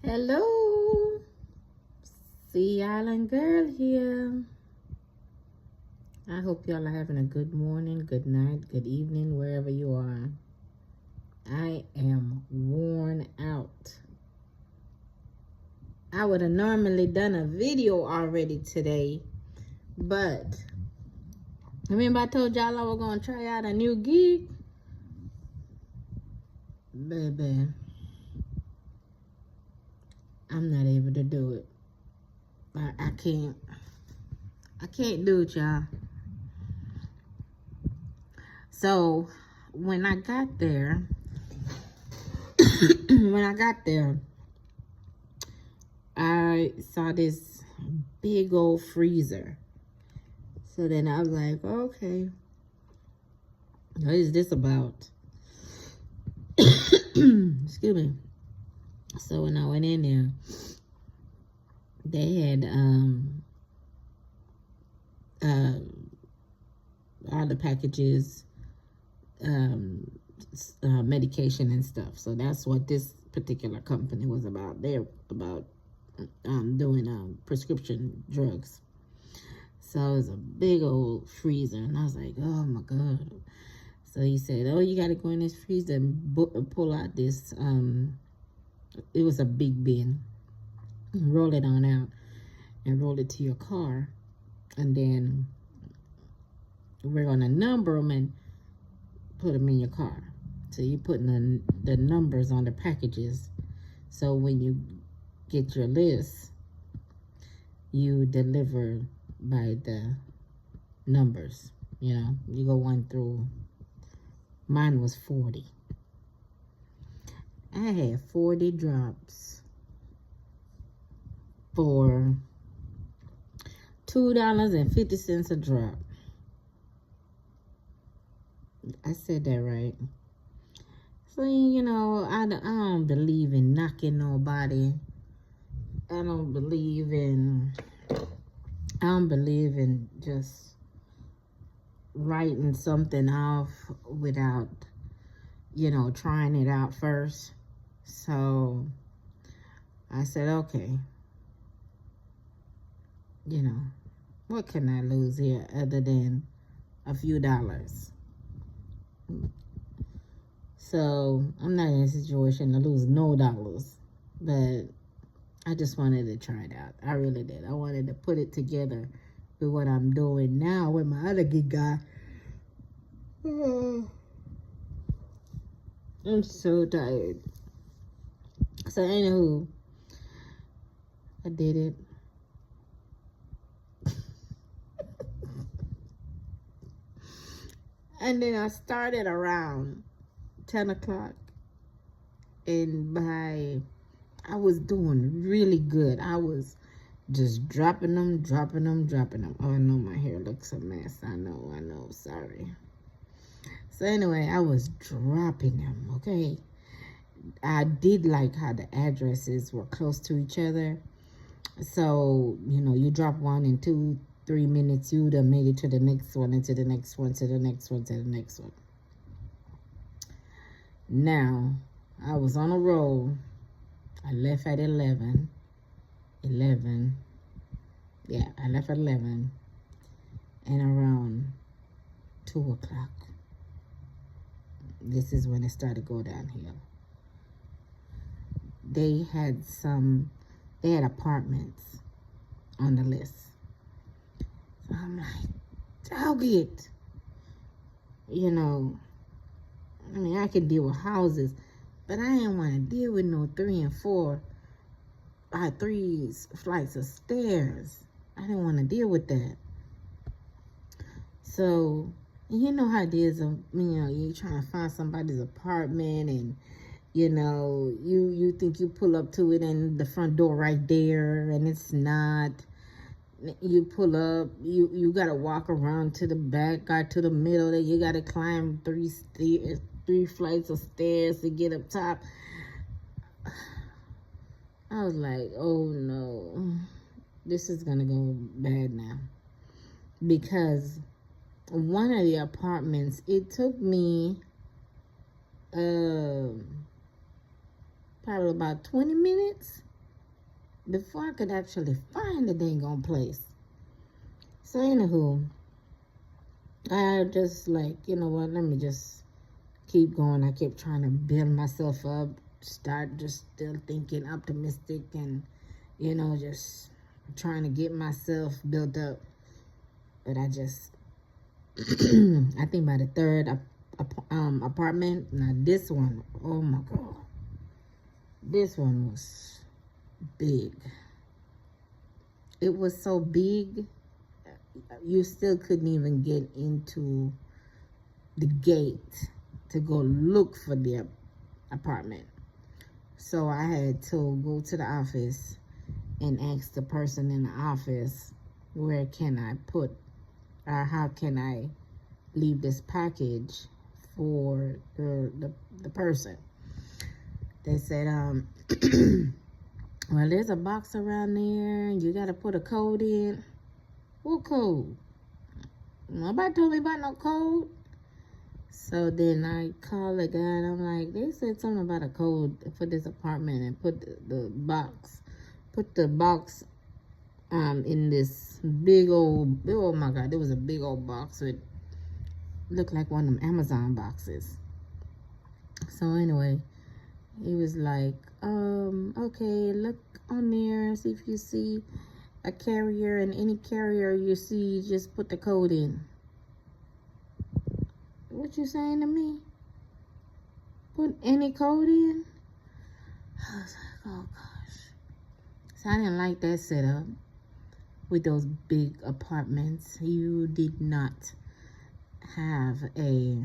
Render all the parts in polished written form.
Hello, Sea Island Girl here. I hope y'all are having a good morning, good night, good evening, wherever you are. I am worn out. I would have normally done a video already today, but remember I told y'all I was going to try out a new gig? Baby, I'm not able to do it. I can't. I can't do it, y'all. So when I got there, I saw this big old freezer. So then I was like, okay, what is this about? Excuse me. So when I went in there, they had all the packages, medication and stuff. So that's what this particular company was about. They're about doing prescription drugs. So it was a big old freezer, and I was like, oh my God. So he said, oh, you got to go in this freezer and pull out this, it was a big bin, and roll it on out and roll it to your car. And then we're going to number them and put them in your car. So you're putting the numbers on the packages. So when you get your list, you deliver by the numbers. You know, you go 1 through, mine was 40. I had 40 drops for $2.50 a drop. I said that right. So, you know, I don't believe in knocking nobody. I don't believe in just writing something off without, you know, trying it out first. So I said, okay, you know, what can I lose here other than a few dollars? So I'm not in a situation to lose no dollars, but I just wanted to try it out. I really did. I wanted to put it together with what I'm doing now with my other gig guy. I'm so tired. So anywho, I did it. And then I started around 10 o'clock. And I was doing really good. I was just dropping them. Oh, I know my hair looks a mess. I know, sorry. So anyway, I was dropping them, okay? I did like how the addresses were close to each other. So, you know, you drop one in 2-3 minutes, you would have made it to the next one, and to the next one, to the next one, to the next one. Now, I was on a roll. I left at 11. Yeah, I left at 11. And around 2 o'clock, this is when it started to go downhill. They had apartments on the list. So I'm like, dog it. You know, I mean, I can deal with houses, but I didn't want to deal with no 3 and 4, 3 flights of stairs. I didn't want to deal with that. So, you know how it is, you know, you're trying to find somebody's apartment, and, you know, you think you pull up to it and the front door right there, and it's not. You pull up, you got to walk around to the back or to the middle, then you got to climb 3 flights of stairs to get up top. I was like, oh no, this is going to go bad now. Because one of the apartments, it took me probably about 20 minutes before I could actually find the dang on place. So anywho, I just like, you know what, let me just keep going. I kept trying to build myself up, start just still thinking optimistic and, you know, just trying to get myself built up. But I just, I think by the third apartment, now this one, oh my God, this one was big. It was so big, you still couldn't even get into the gate to go look for the apartment. So I had to go to the office and ask the person in the office, where can I put, or how can I leave this package for the person? They said, well, there's a box around there. You got to put a code in. What code? Nobody told me about no code. So then I called the guy and I'm like, they said something about a code for this apartment, and put the box in this big old, oh my God, there was a big old box. It looked like one of them Amazon boxes. So anyway, he was like, okay, look on there, see if you see a carrier, and any carrier you see, just put the code in. What you saying to me? Put any code in? I was like, oh gosh. So I didn't like that setup with those big apartments. You did not have a,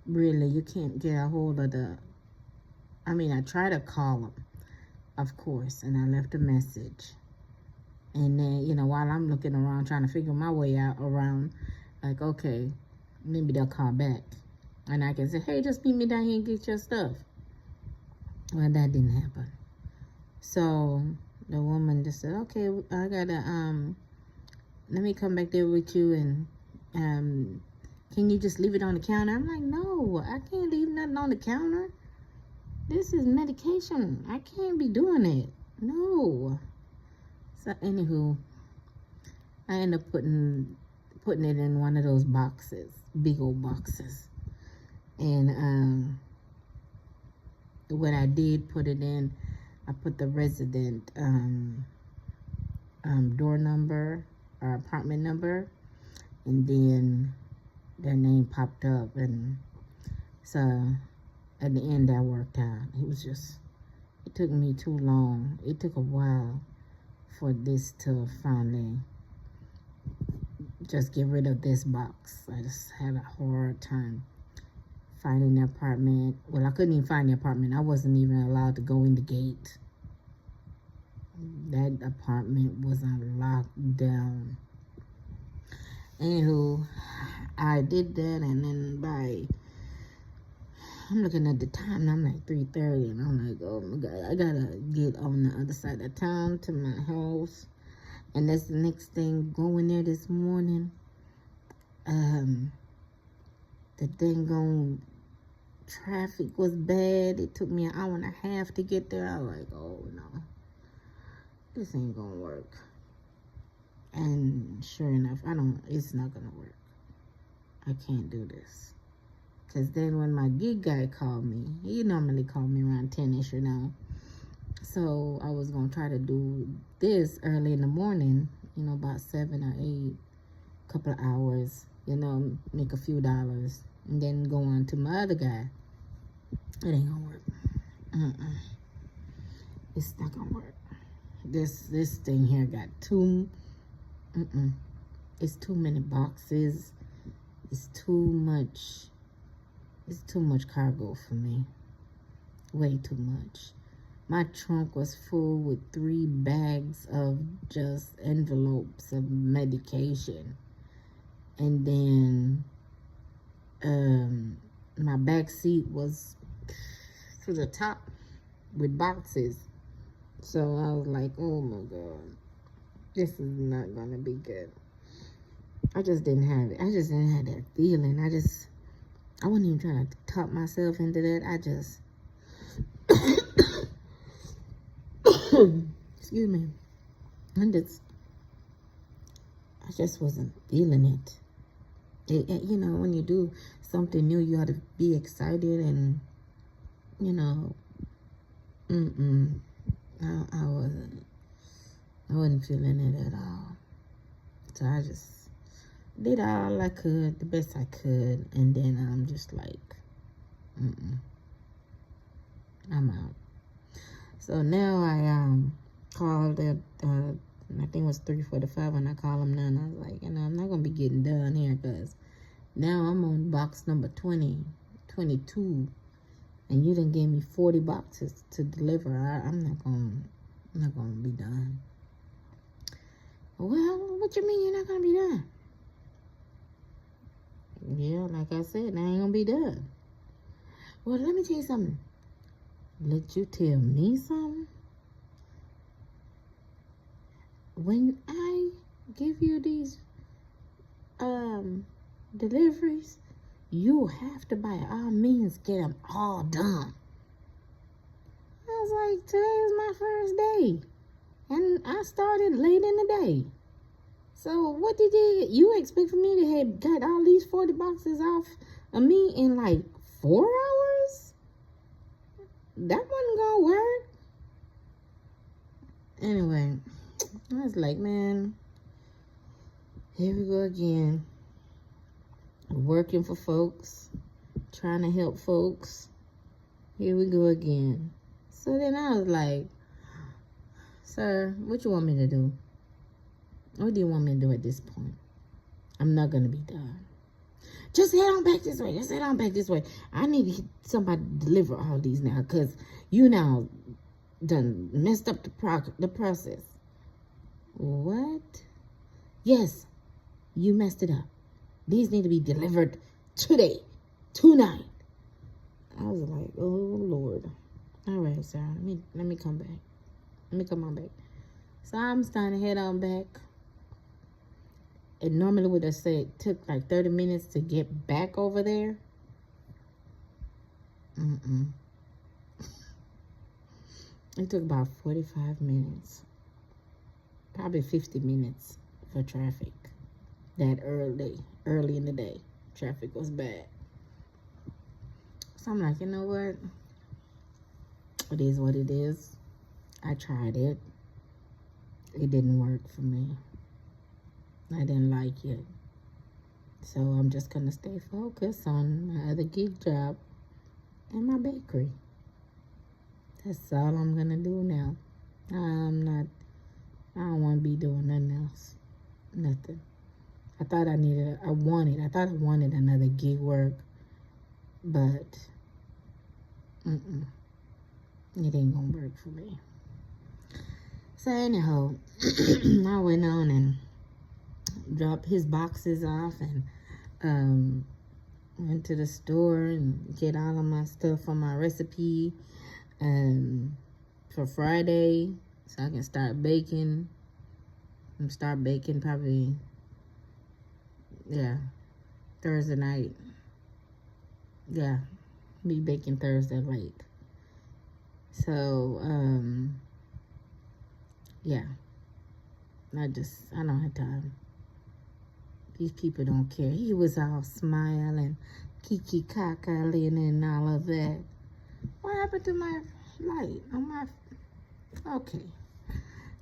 really, you can't get a hold of the, I mean, I tried to call them, of course, and I left a message. And then, you know, while I'm looking around trying to figure my way out around, like, okay, maybe they'll call back. And I can say, hey, just meet me down here and get your stuff. Well, that didn't happen. So the woman just said, okay, I gotta, let me come back there with you, and, can you just leave it on the counter? I'm like, no, I can't leave nothing on the counter. This is medication. I can't be doing it. No. So anywho, I end up putting it in one of those boxes, big old boxes. And what I did put it in, I put the resident door number or apartment number, and then their name popped up, and so at the end that worked out. It took me too long. It took a while for this to finally just get rid of this box. I just had a hard time finding the apartment. Well, I couldn't even find the apartment. I wasn't even allowed to go in the gate. That apartment was on lockdown. Anywho, I did that, and then I'm looking at the time, and I'm like 3:30, and I'm like, oh my God, I gotta get on the other side of town to my house. And that's the next thing, going there this morning. The dang on traffic was bad. It took me an hour and a half to get there. I was like, oh no, this ain't gonna work. And sure enough, it's not gonna work. I can't do this. Because then when my gig guy called me, he normally called me around 10-ish, you know. So I was going to try to do this early in the morning, you know, about 7 or 8, couple of hours, you know, make a few dollars, and then go on to my other guy. It ain't going to work. It's not going to work. This thing here got it's too many boxes. It's too much cargo for me. Way too much. My trunk was full with 3 bags of just envelopes of medication. And then my back seat was to the top with boxes. So I was like, oh my God, this is not gonna be good. I just didn't have it. I just didn't have that feeling. I wasn't even trying to talk myself into that. Excuse me. And I just wasn't feeling it. You know, when you do something new, you ought to be excited and, you know, I wasn't feeling it at all. So I just did all I could, the best I could, and then I'm just like, I'm out. So now I called at I think it was 3:45 when I called him now, and I was like, you know, I'm not gonna be getting done here because now I'm on box number 22, and you done gave me 40 boxes to deliver. I'm not gonna be done. Well, what you mean you're not gonna be done? Yeah, like I said, I ain't gonna be done. Well, let me tell you something. Let you tell me something? When I give you these deliveries, you have to by all means get them all done. I was like, today is my first day, and I started late in the day. So what did you expect for me to have got all these 40 boxes off of me in like 4 hours? That wasn't gonna work. Anyway, I was like, man, here we go again. Working for folks, trying to help folks. Here we go again. So then I was like, sir, what you want me to do? What do you want me to do at this point? I'm not going to be done. Just head on back this way. Just head on back this way. I need to get somebody to deliver all these now because you now done messed up the process. What? Yes, you messed it up. These need to be delivered today, tonight. I was like, oh, Lord. All right, sir. Let me come back. Let me come on back. So I'm starting to head on back. And normally would have said it took like 30 minutes to get back over there. It took about 45 minutes. Probably 50 minutes for traffic. That early in the day. Traffic was bad. So I'm like, you know what? It is what it is. I tried it. It didn't work for me. I didn't like it. So I'm just going to stay focused on my other gig job and my bakery. That's all I'm going to do now. I don't want to be doing nothing else. Nothing. I thought I wanted another gig work, but it ain't going to work for me. So anyhow, I went on and dropped his boxes off and went to the store and get all of my stuff for my recipe for Friday so I can start baking. Start baking probably, Thursday night. Yeah, be baking Thursday late. So, I don't have time. These people don't care. He was all smiling, kiki cackling and all of that. What happened to my light on my... Okay.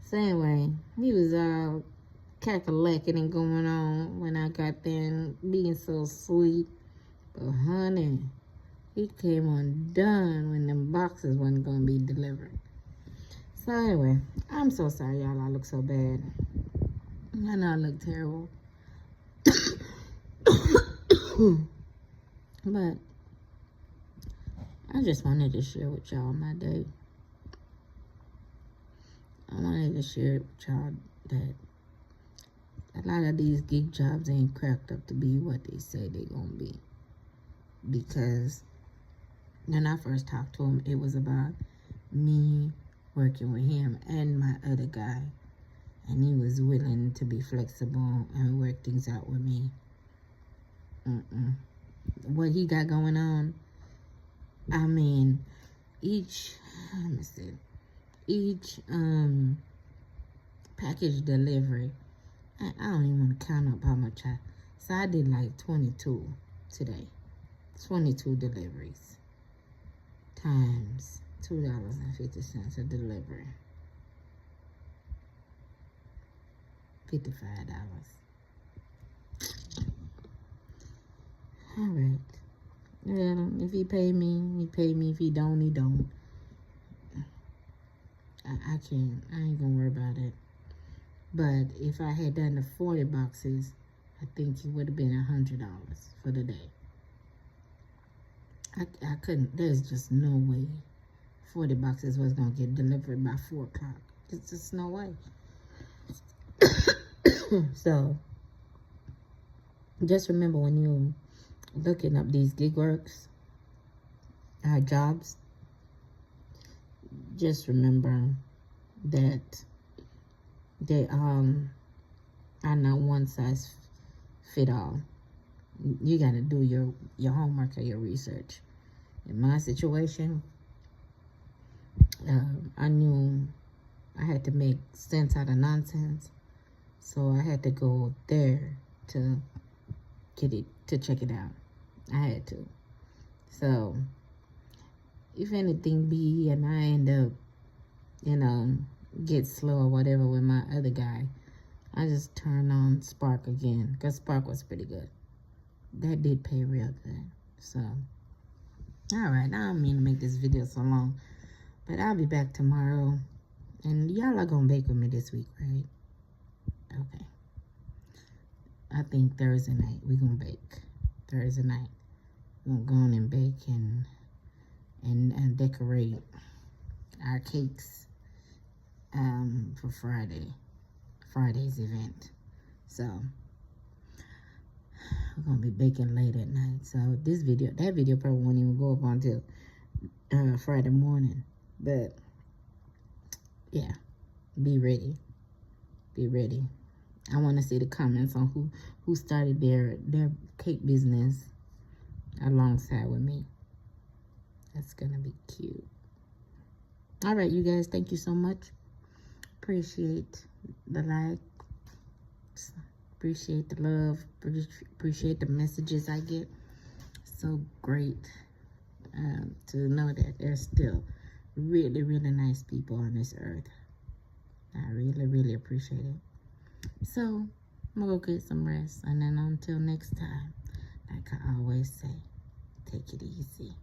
So anyway, he was all cackling and going on when I got there and being so sweet. But honey, he came undone when them boxes wasn't going to be delivered. So anyway, I'm so sorry, y'all. I look so bad. I know I look terrible. But I just wanted to share with y'all my day. I wanted to share with y'all that a lot of these gig jobs ain't cracked up to be what they say they gonna be. Because when I first talked to him, it was about me working with him and my other guy. And he was willing to be flexible and work things out with me. What he got going on, I mean, each each package delivery, I don't even want to count up how much so I did like 22 today. 22 deliveries times $2.50 a delivery. $55. All right. Well, if he pay me, he pay me. If he don't, he don't. I can't. I ain't gonna worry about it. But if I had done the 40 boxes, I think it would have been $100 for the day. I couldn't. There's just no way 40 boxes was gonna get delivered by 4 o'clock. There's just no way. So just remember, when you looking up these gig works jobs, just remember that they are not one size fit all. You got to do your homework or your research. In my situation, I knew I had to make sense out of nonsense, so I had to go there to check it out. I had to. So if anything be and I end up, get slow or whatever with my other guy, I just turn on Spark again, because Spark was pretty good. That did pay real good. So, alright, I don't mean to make this video so long, but I'll be back tomorrow. And y'all are gonna bake with me this week, right? Okay. I think Thursday night we're gonna bake. Thursday night we're gonna go on and bake and decorate our cakes for Friday's event. So we're gonna be baking late at night. So that video probably won't even go up until Friday morning. But yeah, be ready. Be ready. I want to see the comments on who started their cake business alongside with me. That's gonna be cute. All right, you guys, thank you so much. Appreciate the likes, appreciate the love, appreciate the messages I get. So great to know that there's still really, really nice people on this earth. I really, really appreciate it. So I'm gonna go get some rest, and then until next time, like I always say, take it easy.